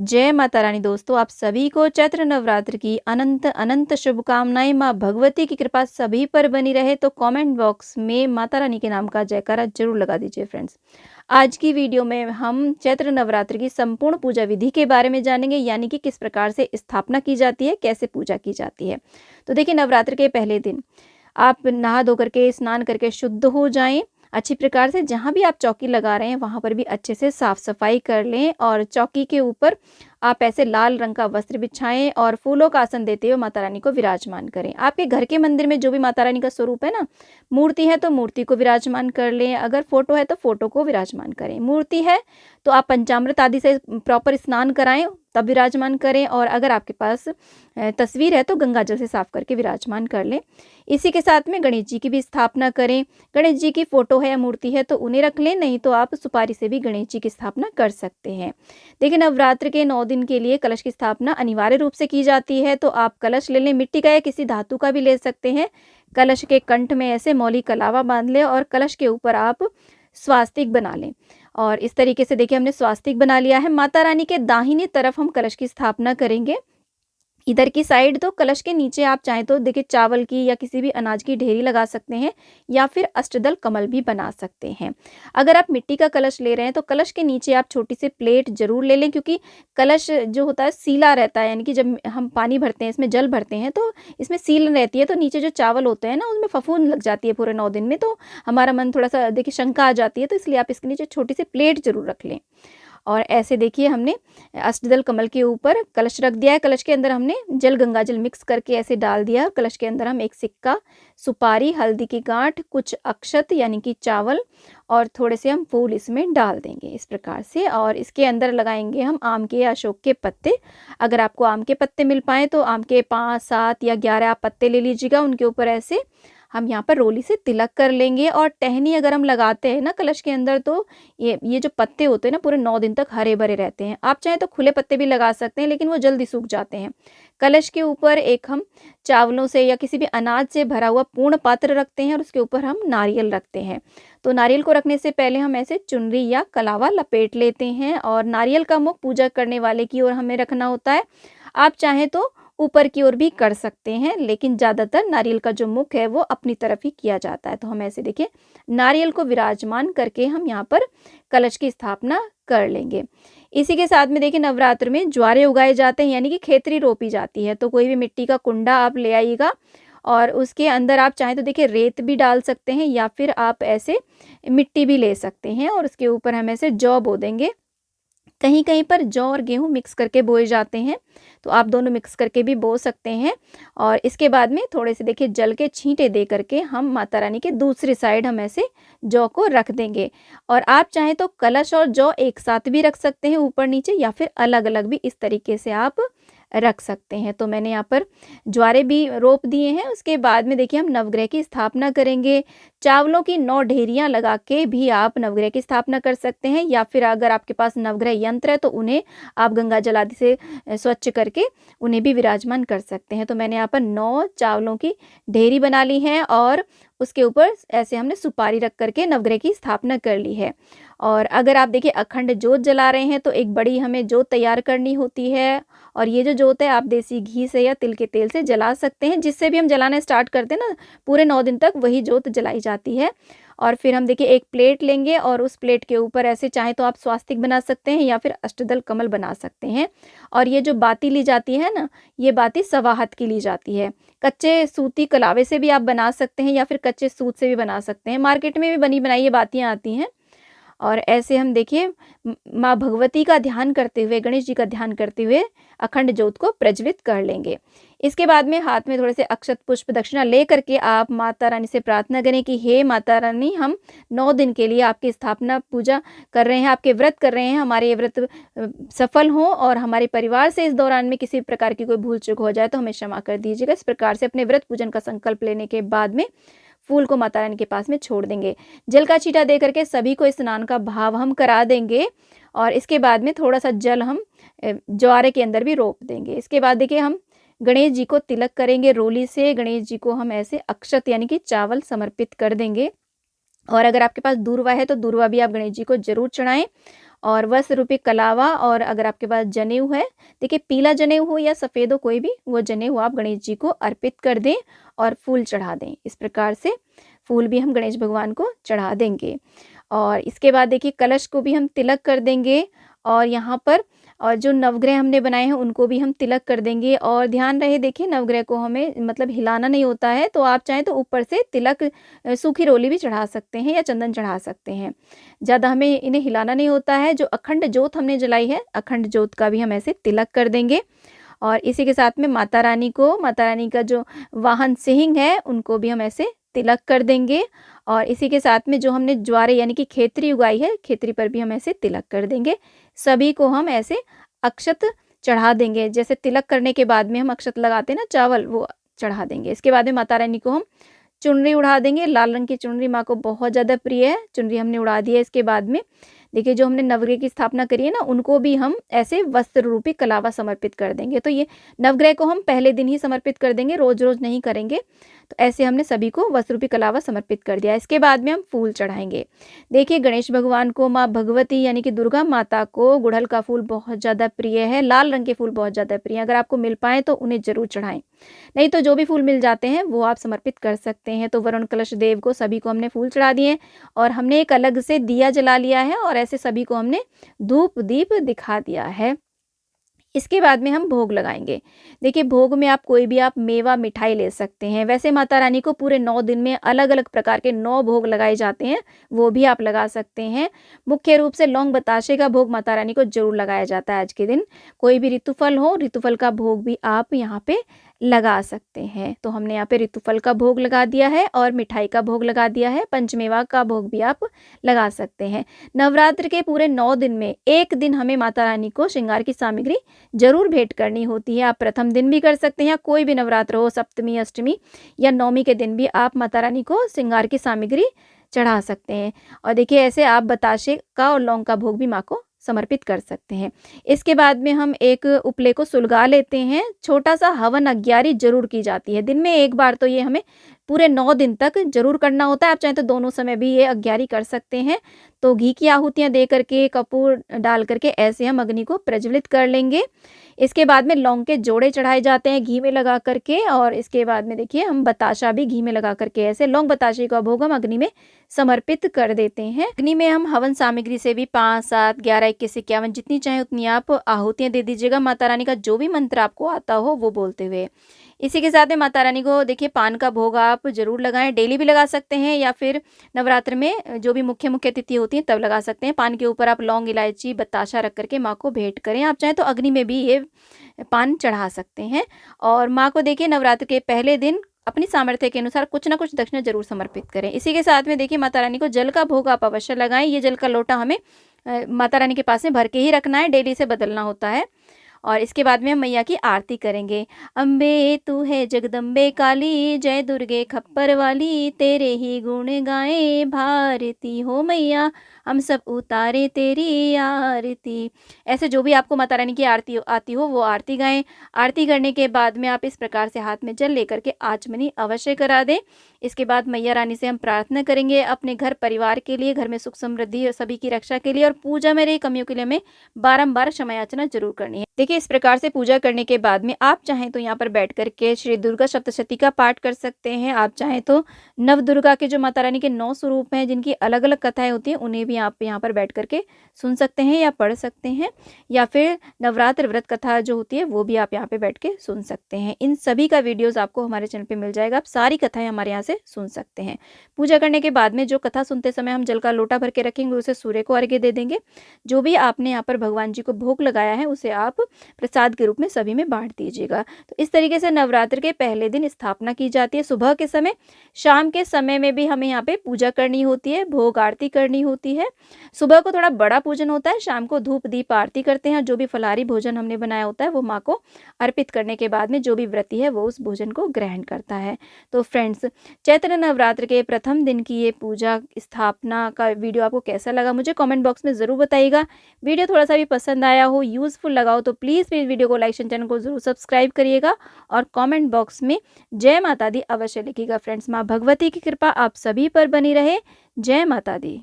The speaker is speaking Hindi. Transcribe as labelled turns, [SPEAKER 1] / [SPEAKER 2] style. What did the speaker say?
[SPEAKER 1] जय माता रानी दोस्तों, आप सभी को चैत्र नवरात्र की अनंत अनंत शुभकामनाएं। माँ भगवती की कृपा सभी पर बनी रहे। तो कमेंट बॉक्स में माता रानी के नाम का जयकारा जरूर लगा दीजिए फ्रेंड्स। आज की वीडियो में हम चैत्र नवरात्र की संपूर्ण पूजा विधि के बारे में जानेंगे, यानी कि किस प्रकार से स्थापना की जाती है, कैसे पूजा की जाती है। तो देखिए, नवरात्र के पहले दिन आप नहा धो करके स्नान करके शुद्ध हो जाएं। अच्छी प्रकार से जहाँ भी आप चौकी लगा रहे हैं वहाँ पर भी अच्छे से साफ सफाई कर लें और चौकी के ऊपर आप ऐसे लाल रंग का वस्त्र बिछाएं और फूलों का आसन देते हुए माता रानी को विराजमान करें। आपके घर के मंदिर में जो भी माता रानी का स्वरूप है ना, मूर्ति है तो मूर्ति को विराजमान कर लें, अगर फोटो है तो फोटो को विराजमान करें। मूर्ति है तो आप पंचामृत आदि से प्रॉपर स्नान कराएं तब विराजमान करें, और अगर आपके पास तस्वीर है तो गंगा जल से साफ करके विराजमान कर लें। इसी के साथ में गणेश जी की भी स्थापना करें। गणेश जी की फोटो है या मूर्ति है तो उन्हें रख लें, नहीं तो आप सुपारी से भी गणेश जी की स्थापना कर सकते हैं। देखिए, नवरात्र के 9 दिन के लिए कलश की स्थापना अनिवार्य रूप से की जाती है। तो आप कलश ले लें, मिट्टी का या किसी धातु का भी ले सकते हैं। कलश के कंठ में ऐसे मौली कलावा बांध लें और कलश के ऊपर आप स्वास्तिक बना लें। और इस तरीके से देखिए, हमने स्वास्तिक बना लिया है। माता रानी के दाहिनी तरफ हम कलश की स्थापना करेंगे। इधर की साइड तो कलश के नीचे आप चाहें तो देखिए चावल की या किसी भी अनाज की ढेरी लगा सकते हैं, या फिर अष्टदल कमल भी बना सकते हैं। अगर आप मिट्टी का कलश ले रहे हैं तो कलश के नीचे आप छोटी सी प्लेट जरूर ले लें, क्योंकि कलश जो होता है सीला रहता है, यानी कि जब हम पानी भरते हैं, इसमें जल भरते हैं तो इसमें सील रहती है, तो नीचे जो चावल होते हैं ना उसमें फफूंद लग जाती है पूरे 9 दिन में, तो हमारा मन थोड़ा सा देखिए शंका आ जाती है। तो इसलिए आप इसके नीचे छोटी सी प्लेट जरूर रख लें। और ऐसे देखिए, हमने अष्टदल कमल के ऊपर कलश रख दिया है। कलश के अंदर हमने जल गंगा जल मिक्स करके ऐसे डाल दिया। कलश के अंदर हम एक सिक्का, सुपारी, हल्दी की गांठ, कुछ अक्षत यानी कि चावल और थोड़े से हम फूल इसमें डाल देंगे इस प्रकार से। और इसके अंदर लगाएंगे हम आम के या अशोक के पत्ते। अगर आपको आम के पत्ते मिल पाए तो आम के 5, 7 या 11 आप पत्ते ले लीजिएगा। उनके ऊपर ऐसे हम यहाँ पर रोली से तिलक कर लेंगे। और टहनी अगर हम लगाते हैं ना कलश के अंदर, तो ये जो पत्ते होते हैं ना पूरे 9 दिन तक हरे भरे रहते हैं। आप चाहे तो खुले पत्ते भी लगा सकते हैं, लेकिन वो जल्दी सूख जाते हैं। कलश के ऊपर एक हम चावलों से या किसी भी अनाज से भरा हुआ पूर्ण पात्र रखते हैं और उसके ऊपर हम नारियल रखते हैं। तो नारियल को रखने से पहले हम ऐसे चुनरी या कलावा लपेट लेते हैं, और नारियल का मुख पूजा करने वाले की ओर हमें रखना होता है। आप चाहें तो ऊपर की ओर भी कर सकते हैं, लेकिन ज़्यादातर नारियल का जो मुख है वो अपनी तरफ ही किया जाता है। तो हम ऐसे देखिए नारियल को विराजमान करके हम यहाँ पर कलश की स्थापना कर लेंगे। इसी के साथ में देखिए, नवरात्र में ज्वारे उगाए जाते हैं, यानी कि खेतरी रोपी जाती है। तो कोई भी मिट्टी का कुंडा आप ले आइएगा और उसके अंदर आप चाहें तो देखिए रेत भी डाल सकते हैं, या फिर आप ऐसे मिट्टी भी ले सकते हैं और उसके ऊपर हम ऐसे जौ बो देंगे। कहीं कहीं पर जौ और गेहूं मिक्स करके बोए जाते हैं, तो आप दोनों मिक्स करके भी बो सकते हैं। और इसके बाद में थोड़े से देखिए जल के छींटे दे करके हम माता रानी के दूसरी साइड हम ऐसे जौ को रख देंगे। और आप चाहें तो कलश और जौ एक साथ भी रख सकते हैं ऊपर नीचे, या फिर अलग अलग भी इस तरीके से आप रख सकते हैं। तो मैंने यहाँ पर ज्वारे भी रोप दिए हैं। उसके बाद में देखिए हम नवग्रह की स्थापना करेंगे। चावलों की 9 ढेरियां लगा के भी आप नवग्रह की स्थापना कर सकते हैं, या फिर अगर आपके पास नवग्रह यंत्र है तो उन्हें आप गंगा जल आदि से स्वच्छ करके उन्हें भी विराजमान कर सकते हैं। तो मैंने यहाँ पर 9 चावलों की ढेरी बना ली है और उसके ऊपर ऐसे हमने सुपारी रख करके नवग्रह की स्थापना कर ली है। और अगर आप देखिए अखंड जोत जला रहे हैं तो एक बड़ी हमें जोत तैयार करनी होती है, और ये जो जोत है आप देसी घी से या तिल के तेल से जला सकते हैं। जिससे भी हम जलाना स्टार्ट करते हैं ना, पूरे 9 दिन तक वही जोत जलाई जाती है। और फिर हम देखिए एक प्लेट लेंगे और उस प्लेट के ऊपर ऐसे चाहे तो आप स्वास्तिक बना सकते हैं या फिर अष्टदल कमल बना सकते हैं। और ये जो बाती ली जाती है ना, ये बाती सवा हाथ की ली जाती है। कच्चे सूती कलावे से भी आप बना सकते हैं या फिर कच्चे सूत से भी बना सकते हैं। मार्केट में भी बनी बनाई ये बातियाँ आती हैं। और ऐसे हम देखिए माँ भगवती का ध्यान करते हुए, गणेश जी का ध्यान करते हुए अखंड ज्योत को प्रज्वलित कर लेंगे। इसके बाद में हाथ में थोड़े से अक्षत पुष्प दक्षिणा ले करके आप माता रानी से प्रार्थना करें कि हे माता रानी, हम 9 दिन के लिए आपकी स्थापना पूजा कर रहे हैं, आपके व्रत कर रहे हैं। हमारे ये व्रत सफल हो और हमारे परिवार से इस दौरान में किसी प्रकार की कोई भूल चूक हो जाए तो हमें क्षमा कर दीजिएगा। इस प्रकार से अपने व्रत पूजन का संकल्प लेने के बाद में फूल को माता रानी के पास में छोड़ देंगे। जल का छींटा दे करके सभी को स्नान का भाव हम करा देंगे, और इसके बाद में थोड़ा सा जल हम ज्वारे के अंदर भी रोप देंगे। इसके बाद देखिए हम गणेश जी को तिलक करेंगे रोली से। गणेश जी को हम ऐसे अक्षत यानी कि चावल समर्पित कर देंगे। और अगर आपके पास दूर्वा है तो दूर्वा भी आप गणेश जी को जरूर चढ़ाएं। और वस्त्र रूपी कलावा, और अगर आपके पास जनेऊ है, देखिए पीला जनेऊ हो या सफ़ेद हो कोई भी, वो जनेऊ आप गणेश जी को अर्पित कर दें और फूल चढ़ा दें। इस प्रकार से फूल भी हम गणेश भगवान को चढ़ा देंगे। और इसके बाद देखिए कलश को भी हम तिलक कर देंगे, और यहाँ पर और जो नवग्रह हमने बनाए हैं उनको भी हम तिलक कर देंगे। और ध्यान रहे देखिए नवग्रह को हमें मतलब हिलाना नहीं होता है, तो आप चाहें तो ऊपर से तिलक सूखी रोली भी चढ़ा सकते हैं या चंदन चढ़ा सकते हैं। ज़्यादा हमें इन्हें हिलाना नहीं होता है। जो अखंड ज्योत हमने जलाई है, अखंड ज्योत का भी हम ऐसे तिलक कर देंगे। और इसी के साथ में माता रानी का जो वाहन सिंह है, उनको भी हम ऐसे तिलक कर देंगे। और इसी के साथ में जो हमने ज्वारे यानी कि खेतरी उगाई है, खेतरी पर भी हम ऐसे तिलक कर देंगे। सभी को हम ऐसे अक्षत चढ़ा देंगे। जैसे तिलक करने के बाद में हम अक्षत लगाते हैं ना चावल, वो चढ़ा देंगे। इसके बाद में माता रानी को हम चुनरी उड़ा देंगे। लाल रंग की चुनरी माँ को बहुत ज़्यादा प्रिय है, चुनरी हमने उड़ा दी है। इसके बाद में देखिए जो हमने नवग्रह की स्थापना करी है ना, उनको भी हम ऐसे वस्त्र रूपी कलावा समर्पित कर देंगे। तो ये नवग्रह को हम पहले दिन ही समर्पित कर देंगे, रोज रोज नहीं करेंगे। तो ऐसे हमने सभी को वस्त्र रूपी कलावा समर्पित कर दिया। इसके बाद में हम फूल चढ़ाएंगे। देखिए गणेश भगवान को माँ भगवती यानी कि दुर्गा माता को गुड़हल का फूल बहुत ज़्यादा प्रिय है, लाल रंग के फूल बहुत ज़्यादा प्रिय है। अगर आपको मिल पाए तो उन्हें जरूर चढ़ाएं, नहीं तो जो भी फूल मिल जाते हैं वो आप समर्पित कर सकते हैं। तो वरुण कलश देव को सभी को हमने फूल चढ़ा दिए, और हमने एक अलग से दिया जला लिया है, और ऐसे सभी को हमने धूप दीप दिखा दिया है। इसके बाद में हम भोग लगाएंगे। देखिए भोग में आप कोई भी आप मेवा मिठाई ले सकते हैं। वैसे माता रानी को पूरे 9 दिन में अलग अलग प्रकार के 9 भोग लगाए जाते हैं, वो भी आप लगा सकते हैं। मुख्य रूप से लौंग बताशे का भोग माता रानी को जरूर लगाया जाता है आज के दिन। कोई भी ऋतुफल हो, ऋतुफल का भोग भी आप यहाँ पे लगा सकते हैं। तो हमने यहाँ पे ऋतुफल का भोग लगा दिया है और मिठाई का भोग लगा दिया है। पंचमेवा का भोग भी आप लगा सकते हैं। नवरात्र के पूरे 9 दिन में एक दिन हमें माता रानी को श्रृंगार की सामग्री जरूर भेंट करनी होती है। आप प्रथम दिन भी कर सकते हैं, या कोई भी नवरात्र हो, सप्तमी, अष्टमी या नवमी के दिन भी आप माता रानी को श्रृंगार की सामग्री चढ़ा सकते हैं। और देखिए ऐसे आप बताशे का और लौंग का भोग भी माँ को समर्पित कर सकते हैं। इसके बाद में हम एक उपले को सुलगा लेते हैं। छोटा सा हवन अग्यारी जरूर की जाती है, दिन में एक बार। तो ये हमें पूरे 9 दिन तक जरूर करना होता है। आप चाहें तो दोनों समय भी ये अग्यारी कर सकते हैं। तो घी की आहुतियाँ दे करके, कपूर डाल करके ऐसे हम अग्नि को प्रज्वलित कर लेंगे। इसके बाद में लौंग के जोड़े चढ़ाए जाते हैं घी में लगा करके, और इसके बाद में देखिए हम बताशा भी घी में लगा करके ऐसे लौंग बताशे का भोग हम अग्नि में समर्पित कर देते हैं। अग्नि में हम हवन सामग्री से भी 5, 7, 11, 21, 51 जितनी चाहे उतनी आप आहुतियाँ दे दीजिएगा। माता रानी का जो भी मंत्र आपको आता हो वो बोलते हुए। इसी के साथ में माता रानी को देखिए पान का भोग आप जरूर लगाएं। डेली भी लगा सकते हैं, या फिर नवरात्र में जो भी मुख्य मुख्य तिथि होती है तब लगा सकते हैं। पान के ऊपर आप लौंग, इलायची, बताशा रख करके माँ को भेंट करें। आप चाहें तो अग्नि में भी ये पान चढ़ा सकते हैं। और माँ को देखिए नवरात्र के पहले दिन अपनी सामर्थ्य के अनुसार कुछ ना कुछ दक्षिणा जरूर समर्पित करें। इसी के साथ में देखिए माता रानी को जल का भोग आप अवश्य लगाएं। ये जल का लोटा हमें माता रानी के पास में भर के ही रखना है, डेली से बदलना होता है। और इसके बाद में हम मैया की आरती करेंगे। अम्बे तू है जगदम्बे काली, जय दुर्गे खप्पर वाली, तेरे ही गुण गाए भारती हो मैया, हम सब उतारे तेरी आरती। ऐसे जो भी आपको माता रानी की आरती आती हो वो आरती गाएं। आरती करने के बाद में आप इस प्रकार से हाथ में जल लेकर के आचमनी अवश्य करा दें। इसके बाद मैया रानी से हम प्रार्थना करेंगे अपने घर परिवार के लिए, घर में सुख समृद्धि और सभी की रक्षा के लिए, और पूजा में रही कमियों के लिए हमें बारंबार क्षमा याचना जरूर करनी है। देखिए इस प्रकार से पूजा करने के बाद में आप चाहें तो यहाँ पर बैठ करके श्री दुर्गा सप्तशती का पाठ कर सकते हैं। आप चाहें तो नव दुर्गा के जो माता रानी के 9 स्वरूप हैं जिनकी अलग अलग कथाएं होती हैं, उन्हें भी आप यहाँ पर बैठ करके सुन सकते हैं या पढ़ सकते हैं। या फिर नवरात्र व्रत कथा जो होती है वो भी आप यहाँ पे बैठ के सुन सकते हैं। इन सभी का वीडियोस आपको हमारे चैनल पे मिल जाएगा। आप सारी कथाएं हमारे यहाँ से सुन सकते हैं। पूजा करने के बाद में जो कथा सुनते समय हम जल का लोटा भर के रखेंगे, उसे सूर्य को अर्घ्य दे देंगे। जो भी आपने यहाँ पर भगवान जी को भोग लगाया है उसे आप प्रसाद के रूप में सभी में बांट दीजिएगा। तो इस तरीके से नवरात्र के पहले दिन स्थापना की जाती है। सुबह के समय, शाम के समय में भी हमें यहाँ पे पूजा करनी होती है, भोग आरती करनी होती है। सुबह को थोड़ा बड़ा पूजन होता है, शाम को धूप दीप आरती करते हैं। जो भी फलाहारी भोजन हमने बनाया होता है वो माँ को अर्पित करने के बाद में जो भी व्रती है वो उस भोजन को ग्रहण करता है। तो फ्रेंड्स, चैत्र नवरात्र के प्रथम दिन की ये पूजा स्थापना का वीडियो आपको कैसा लगा मुझे कमेंट बॉक्स में ज़रूर बताइएगा। वीडियो थोड़ा सा भी पसंद आया हो, यूज़फुल लगा हो तो प्लीज़ मेरे वीडियो को लाइक, चैनल को जरूर सब्सक्राइब करिएगा, और कमेंट बॉक्स में जय माता दी अवश्य लिखिएगा। फ्रेंड्स, माँ भगवती की कृपा आप सभी पर बनी रहे। जय माता दी।